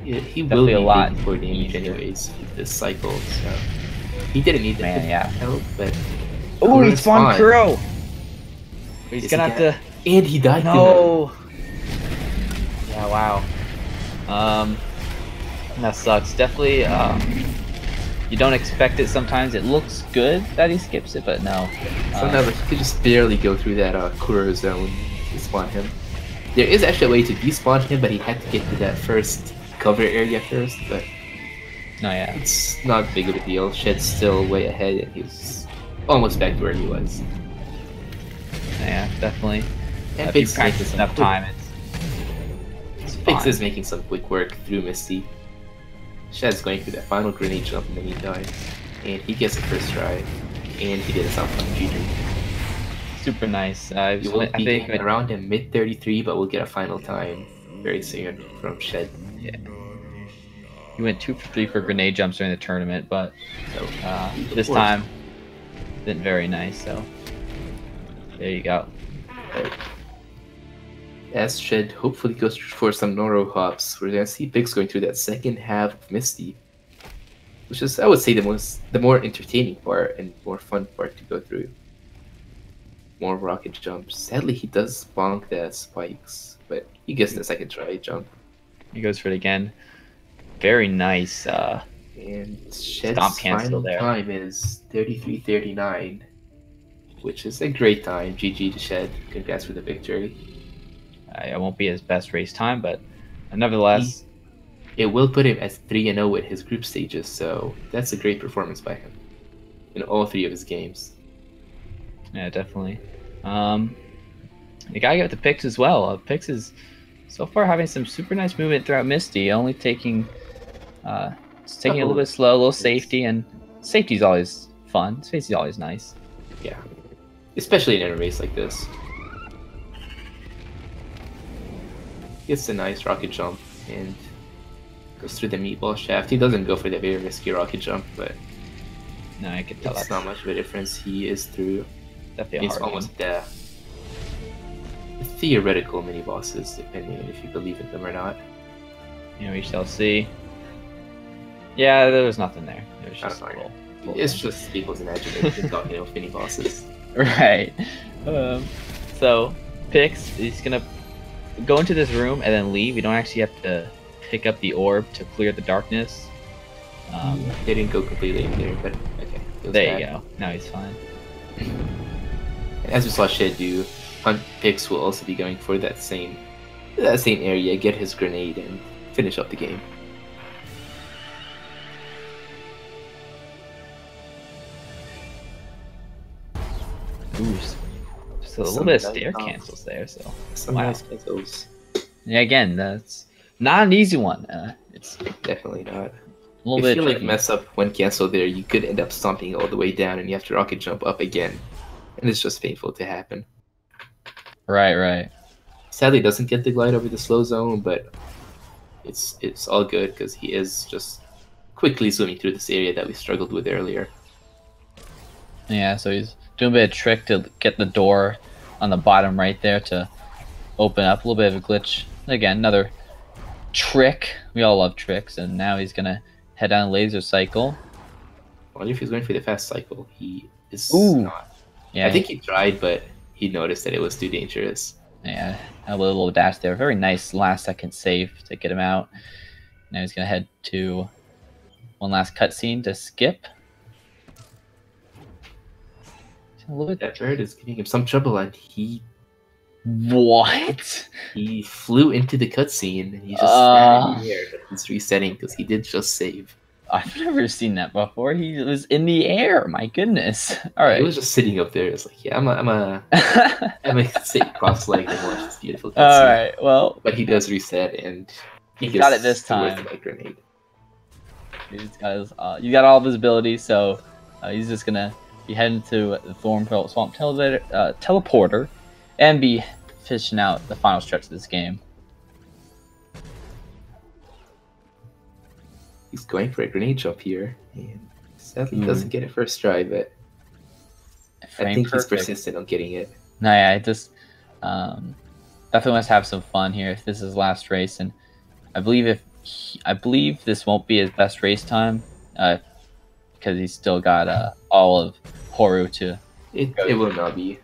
Speaker 3: He will
Speaker 4: Definitely
Speaker 3: be
Speaker 4: a lot
Speaker 3: taking 4 damage
Speaker 4: easier.
Speaker 3: anyways with this cycle, so he didn't need the
Speaker 4: Man, yeah.
Speaker 3: help, but
Speaker 4: Oh, he spawned Kuro! He's gonna have to...
Speaker 3: And he died to him.
Speaker 4: No! Yeah, wow. That sucks. Definitely, you don't expect it sometimes. It looks good that he skips it, but no.
Speaker 3: Sometimes he could just barely go through that Kuro zone to spawn him. There is actually a way to despawn him, but he had to get to that first cover area first, but
Speaker 4: no, yeah.
Speaker 3: It's not big of a deal. Shed's still way ahead, and he's almost back to where he was.
Speaker 4: Yeah, definitely.
Speaker 3: And
Speaker 4: if you practice enough time, it's
Speaker 3: Pixx is making some quick work through Misty. Shed's going through that final grenade jump, and then he dies. And he gets the first try, and he did a sound on GG.
Speaker 4: Super nice.
Speaker 3: We will be around in mid-33, but we'll get a final time very soon from Shed.
Speaker 4: Yeah. He went 2 for 3 for grenade jumps during the tournament, but this time didn't very nice. So there you go.
Speaker 3: As Shed hopefully goes for some Noro hops, we're gonna see Pixx going through that second half of Misty, which is, I would say, the more entertaining part and more fun part to go through. More rocket jumps. Sadly, he does bonk the spikes, but he gets the second try jump.
Speaker 4: He goes for it again. Very nice.
Speaker 3: And Shed's final time is 33:39, which is a great time. GG to Shed. Congrats for the victory.
Speaker 4: It won't be his best race time, but nevertheless,
Speaker 3: it will put him at 3-0 with his group stages. So that's a great performance by him in all 3 of his games.
Speaker 4: Yeah, definitely. You gotta get the Pixx as well. Pixx is so far having some super nice movement throughout Misty, only taking just taking it a little bit slow, a little safety, and safety's always fun. Safety's always nice.
Speaker 3: Yeah, especially in a race like this. Gets a nice rocket jump and goes through the meatball shaft. He doesn't go for the very risky rocket jump, but
Speaker 4: no, I can tell
Speaker 3: it's not much of a difference. He is through.
Speaker 4: Definitely
Speaker 3: it's almost the theoretical mini bosses, depending on if you believe in them or not.
Speaker 4: You know, we shall see. Yeah, there was nothing there. It was just
Speaker 3: it's just people's imagination talking of mini bosses.
Speaker 4: Right. So Pixx is gonna go into this room and then leave. You don't actually have to pick up the orb to clear the darkness.
Speaker 3: They didn't go completely in there, but okay.
Speaker 4: There you go. Now he's fine.
Speaker 3: As we saw Shed do, Pixx will also be going for that same area, get his grenade, and finish up the game.
Speaker 4: Ooh, just a little bit of stair cancels there, so
Speaker 3: some nice cancels.
Speaker 4: Yeah, again, that's not an easy one. It's
Speaker 3: definitely not.
Speaker 4: A little bit.
Speaker 3: If you mess up when cancel there, you could end up stomping all the way down, and you have to rocket jump up again, and it's just painful to happen.
Speaker 4: Right.
Speaker 3: Sadly, doesn't get the glide over the slow zone, but it's all good because he is just quickly zooming through this area that we struggled with earlier.
Speaker 4: Yeah, so he's doing a bit of trick to get the door on the bottom right there to open up. A little bit of a glitch. Again, another trick. We all love tricks, and now he's gonna head down laser cycle.
Speaker 3: I wonder if he's going for the fast cycle. He is not.
Speaker 4: Yeah,
Speaker 3: I think he tried, but he noticed that it was too dangerous.
Speaker 4: Yeah, a little dash there. Very nice last second save to get him out. Now he's gonna head to one last cutscene to skip. A little bit.
Speaker 3: That bird is giving him some trouble, and
Speaker 4: What?
Speaker 3: He flew into the cutscene, and he's just standing in the air, but he's resetting because he did just save.
Speaker 4: I've never seen that before. He was in the air. My goodness. All right.
Speaker 3: He was just sitting up there. It's like, yeah, I'm a sit cross-legged and watch this beautiful cutscene.
Speaker 4: All right. Well,
Speaker 3: but he does reset, and
Speaker 4: he got it this time.
Speaker 3: With grenade.
Speaker 4: He's got you got all of his abilities, so he's just gonna be heading to the Thornfelt Swamp teleporter, and be fishing out the final stretch of this game.
Speaker 3: He's going for a grenade jump here, and sadly doesn't get it first try, but I think he's
Speaker 4: perfect.
Speaker 3: persistent on getting it.
Speaker 4: No, yeah, it just definitely must have some fun here if this is his last race, and I believe this won't be his best race time, because he's still got all of Horu to.
Speaker 3: It will not be.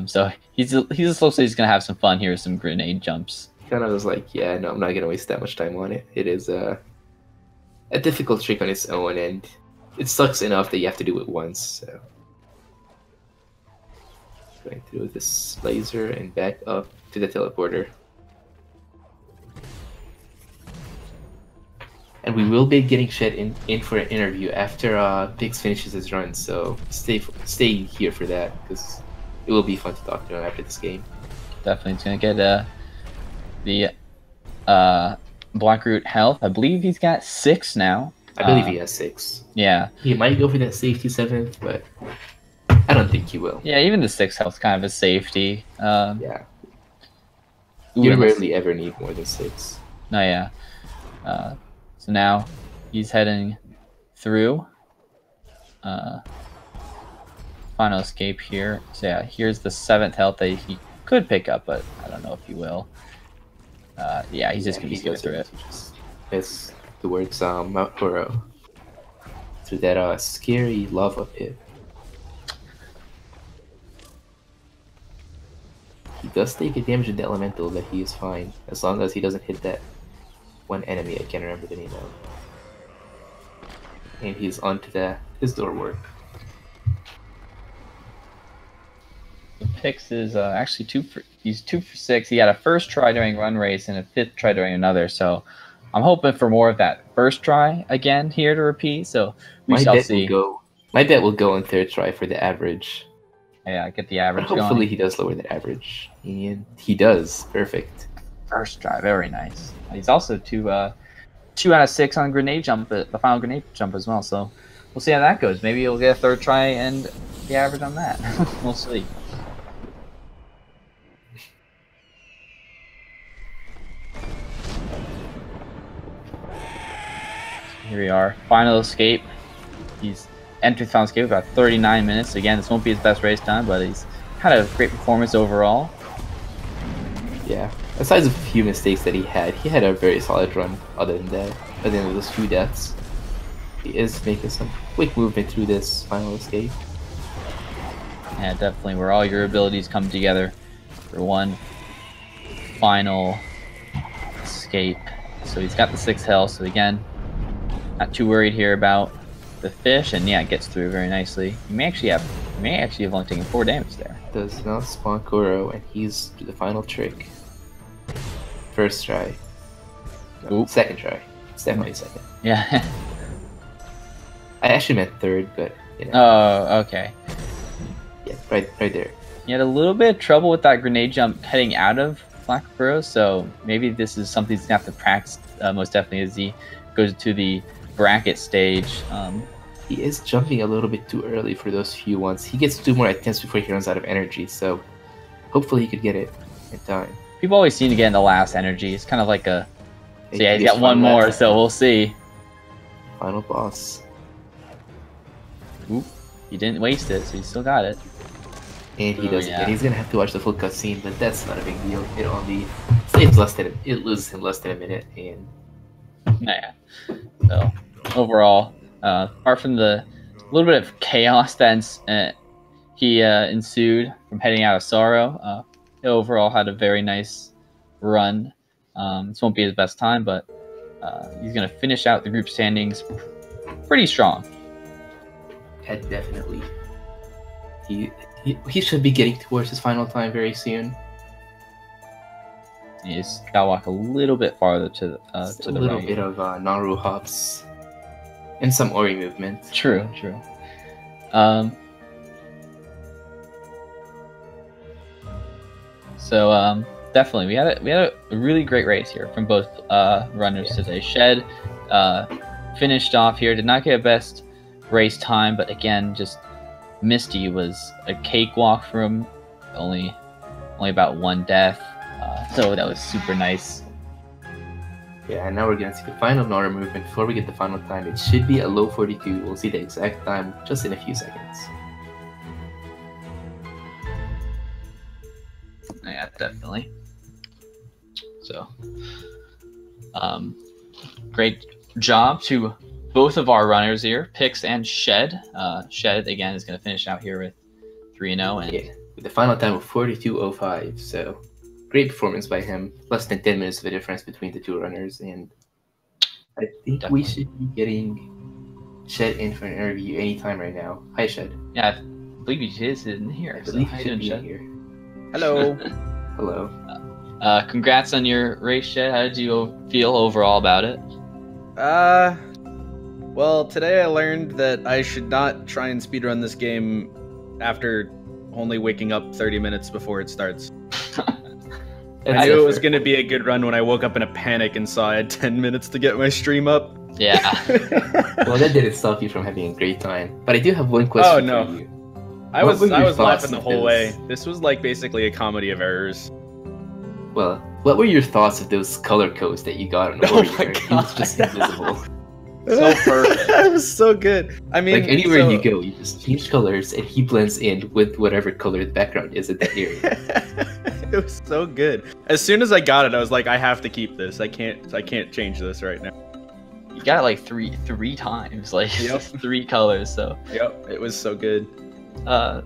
Speaker 4: So he's just looks like he's gonna have some fun here with some grenade jumps.
Speaker 3: Kind of was like, yeah, no, I'm not gonna waste that much time on it. It is a difficult trick on its own, and it sucks enough that you have to do it once. So going through this laser and back up to the teleporter. And we will be getting Shed in for an interview after Pix finishes his run, so stay here for that, because it will be fun to talk to him after this game.
Speaker 4: Definitely, it's gonna get the Blackroot health. I believe he's got 6 now.
Speaker 3: I believe he has 6.
Speaker 4: Yeah.
Speaker 3: He might go for that safety 7th, but I don't think he will.
Speaker 4: Yeah, even the 6 health is kind of a safety.
Speaker 3: Yeah. You rarely ever need more than 6.
Speaker 4: No, yeah. So now he's heading through. Final escape here. So yeah, here's the 7th health that he could pick up, but I don't know if he will. Yeah, he's just gonna go through it.
Speaker 3: Miss the words Mount Horo through that scary lava pit. He does take a damage in the elemental, but he is fine as long as he doesn't hit that one enemy I can't remember the name of. And he's onto his door work.
Speaker 4: Pix is actually he's 2 for 6. He had a first try during run race and a 5th try during another. So I'm hoping for more of that first try again here to repeat. So we shall see.
Speaker 3: My bet will go on 3rd try for the average.
Speaker 4: Yeah, get the average
Speaker 3: But hopefully
Speaker 4: going.
Speaker 3: he does lower the average, and he does. Perfect.
Speaker 4: First try, very nice. He's also 2 out of 6 on grenade jump, the final grenade jump as well. So we'll see how that goes. Maybe he'll get a 3rd try and the average on that. We'll see. Here we are, final escape. He's entered final escape about 39 minutes. Again, this won't be his best race time, but he's had a great performance overall.
Speaker 3: Yeah, aside from a few mistakes that he had a very solid run. Other than that, other than those few deaths, he is making some quick movement through this final escape.
Speaker 4: Yeah, definitely, where all your abilities come together for one final escape. So he's got the 6 health. So again, not too worried here about the fish, and yeah, it gets through very nicely. You may actually have only taken 4 damage there.
Speaker 3: Does not spawn Koro, and he's to the final trick. First try. No,
Speaker 4: Oop.
Speaker 3: 2nd try. It's definitely 2nd.
Speaker 4: Yeah.
Speaker 3: I actually meant 3rd, but you know.
Speaker 4: Oh, okay.
Speaker 3: Yeah, right there.
Speaker 4: You had a little bit of trouble with that grenade jump heading out of Black Burrow, so maybe this is something he's gonna have to practice most definitely as he goes to the bracket stage.
Speaker 3: He is jumping a little bit too early for those few ones. He gets 2 more attempts before he runs out of energy, so hopefully he could get it in time.
Speaker 4: People always seem to get in the last energy. It's kind of like a... So yeah, he's
Speaker 3: He's
Speaker 4: got 1
Speaker 3: final
Speaker 4: more,
Speaker 3: last.
Speaker 4: so we'll see.
Speaker 3: Final boss.
Speaker 4: Oop, he didn't waste it, so he still got it.
Speaker 3: And he
Speaker 4: Oh,
Speaker 3: doesn't.
Speaker 4: yeah.
Speaker 3: And he's gonna have to watch the full cutscene, but that's not a big deal. It loses him less than a minute, and
Speaker 4: Yeah. So overall, apart from the little bit of chaos that he ensued from heading out of Sorrow, he overall had a very nice run. This won't be his best time, but he's going to finish out the group standings pretty strong.
Speaker 3: yeah, definitely. He should be getting towards his final time very soon.
Speaker 4: He just got to walk a little bit farther to the
Speaker 3: A little
Speaker 4: right.
Speaker 3: bit of Naru hops and some Ori movement.
Speaker 4: True. So definitely, we had a really great race here from both runners today. Shed finished off here, did not get a best race time, but again, just Misty was a cakewalk for him. Only about 1 death, so that was super nice.
Speaker 3: Yeah, and now we're gonna see the final Naru movement before we get the final time. It should be a low 42. We'll see the exact time just in a few seconds.
Speaker 4: definitely. So, great job to both of our runners here, Pix and Shed. Shed again is going to finish out here with 3-0, and
Speaker 3: yeah, with the final time of 42:05. So great performance by him. Less than 10 minutes of a difference between the two runners, and I think we should be getting Shed in for an interview anytime right now. Hi, Shed.
Speaker 4: Yeah, I believe he is in here.
Speaker 3: I believe
Speaker 4: so
Speaker 3: he should be
Speaker 4: Shed?
Speaker 3: here.
Speaker 2: Hello.
Speaker 3: Hello.
Speaker 4: Congrats on your race, Shed. How did you feel overall about it?
Speaker 2: Well, today I learned that I should not try and speedrun this game after only waking up 30 minutes before it starts. I knew it was going to be a good run when I woke up in a panic and saw I had 10 minutes to get my stream up.
Speaker 4: Yeah.
Speaker 3: Well, that didn't stop you from having a great time. But I do have one question
Speaker 2: no.
Speaker 3: for you.
Speaker 2: I was
Speaker 3: thoughts
Speaker 2: laughing the
Speaker 3: of
Speaker 2: whole
Speaker 3: this?
Speaker 2: way. This was like basically a comedy of errors.
Speaker 3: Well, what were your thoughts of those color codes that you got on
Speaker 2: Oh
Speaker 3: Ori?
Speaker 2: my
Speaker 3: where It was just
Speaker 2: God.
Speaker 3: invisible.
Speaker 4: So perfect.
Speaker 2: It was so good. I mean,
Speaker 3: Like anywhere
Speaker 2: so-
Speaker 3: you go, you just change colors and he blends in with whatever color the background is at that area.
Speaker 2: It was so good. As soon as I got it, I was like, I have to keep this. I can't change this right now.
Speaker 4: You got it like three times, like
Speaker 2: Yep.
Speaker 4: 3 colors. So
Speaker 2: Yep, it was so good.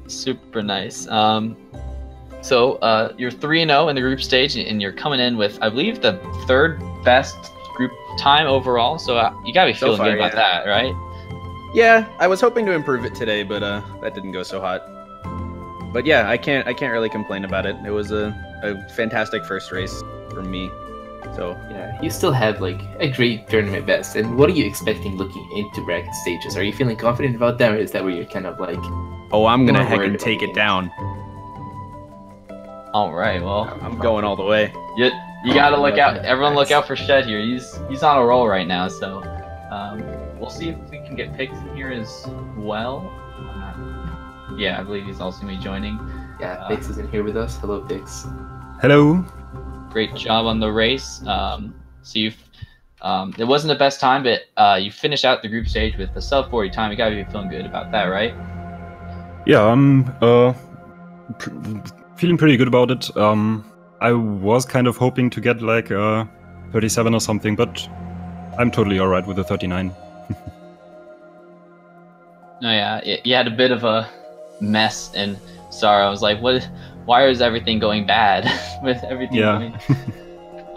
Speaker 4: super nice. So you're 3-0 in the group stage, and you're coming in with, I believe, the 3rd best group time overall. So you gotta be
Speaker 2: So
Speaker 4: feeling
Speaker 2: far,
Speaker 4: good about
Speaker 2: yeah.
Speaker 4: that, right?
Speaker 2: Yeah, I was hoping to improve it today, but that didn't go so hot. But yeah, I can't really complain about it. It was a fantastic first race for me. So
Speaker 3: Yeah, you still have like a great tournament best. And what are you expecting looking into bracket stages? Are you feeling confident about them, or is that where you're kind of like,
Speaker 2: oh, I'm gonna
Speaker 3: More
Speaker 2: heck
Speaker 3: worried
Speaker 2: and
Speaker 3: about
Speaker 2: take
Speaker 3: the
Speaker 2: it
Speaker 3: game.
Speaker 2: down.
Speaker 4: All right. Well,
Speaker 2: I'm going all the way.
Speaker 4: you gotta look out. Everyone, look out for Shed here. He's on a roll right now. So we'll see if we can get Pix in here as well. Yeah, I believe he's also gonna be joining.
Speaker 3: yeah, Pix is in here with us. Hello, Pix.
Speaker 5: Hello.
Speaker 4: Great job on the race. So you've it wasn't the best time, but you finished out the group stage with a sub 40 time. You gotta be feeling good about that, right?
Speaker 5: Yeah, I'm feeling pretty good about it. I was kind of hoping to get like 37 or something, but I'm totally alright with the 39.
Speaker 4: No, yeah, you had a bit of a mess and sorrow. I was like, what? Why is everything going bad with everything
Speaker 5: Yeah.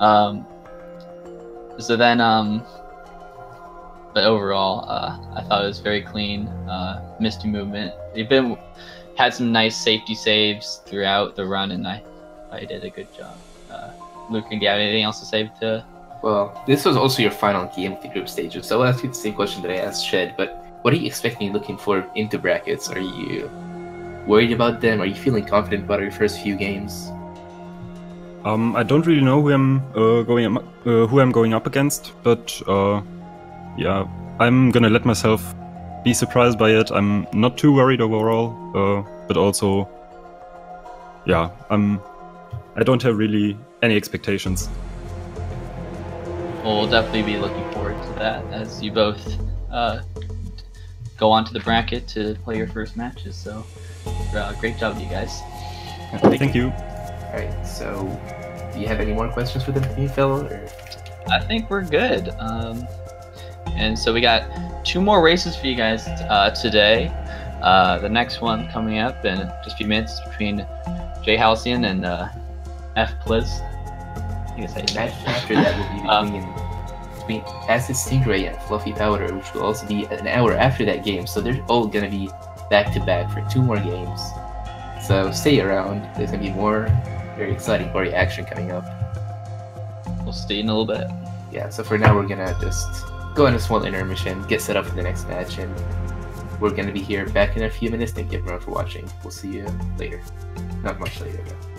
Speaker 4: going? So then, but overall, I thought it was very clean, misty movement. You've had some nice safety saves throughout the run, and I did a good job. Luke, do you have anything else to say to?
Speaker 3: Well, this was also your final game of the group stages, so I'll ask you the same question that I asked Shed, but what are you expecting looking forward into brackets? Are you worried about them? Are you feeling confident about your first few games?
Speaker 5: I don't really know who I'm going up against, but yeah, I'm gonna let myself be surprised by it. I'm not too worried overall, but also, yeah, I don't have really any expectations.
Speaker 4: Well, we'll definitely be looking forward to that as you both go on to the bracket to play your first matches. So, great job, you guys.
Speaker 5: Thank you.
Speaker 3: Alright, so do you have any more questions for the new fellow? Or?
Speaker 4: I think we're good. And so we got 2 more races for you guys today. The next one coming up in just a few minutes between Jay Halcyon and F Pliz. I guess
Speaker 3: The match after that will be between Acid Stingray and Fluffy Powder, which will also be an hour after that game. So they're all gonna be back to back for 2 more games. So stay around. There's gonna be more very exciting Ori action coming up.
Speaker 4: We'll see in a little bit.
Speaker 3: Yeah. So for now, we're gonna just go on a small intermission, get set up for the next match, and we're gonna be here back in a few minutes. Thank you everyone for watching. We'll see you later. Not much later, though.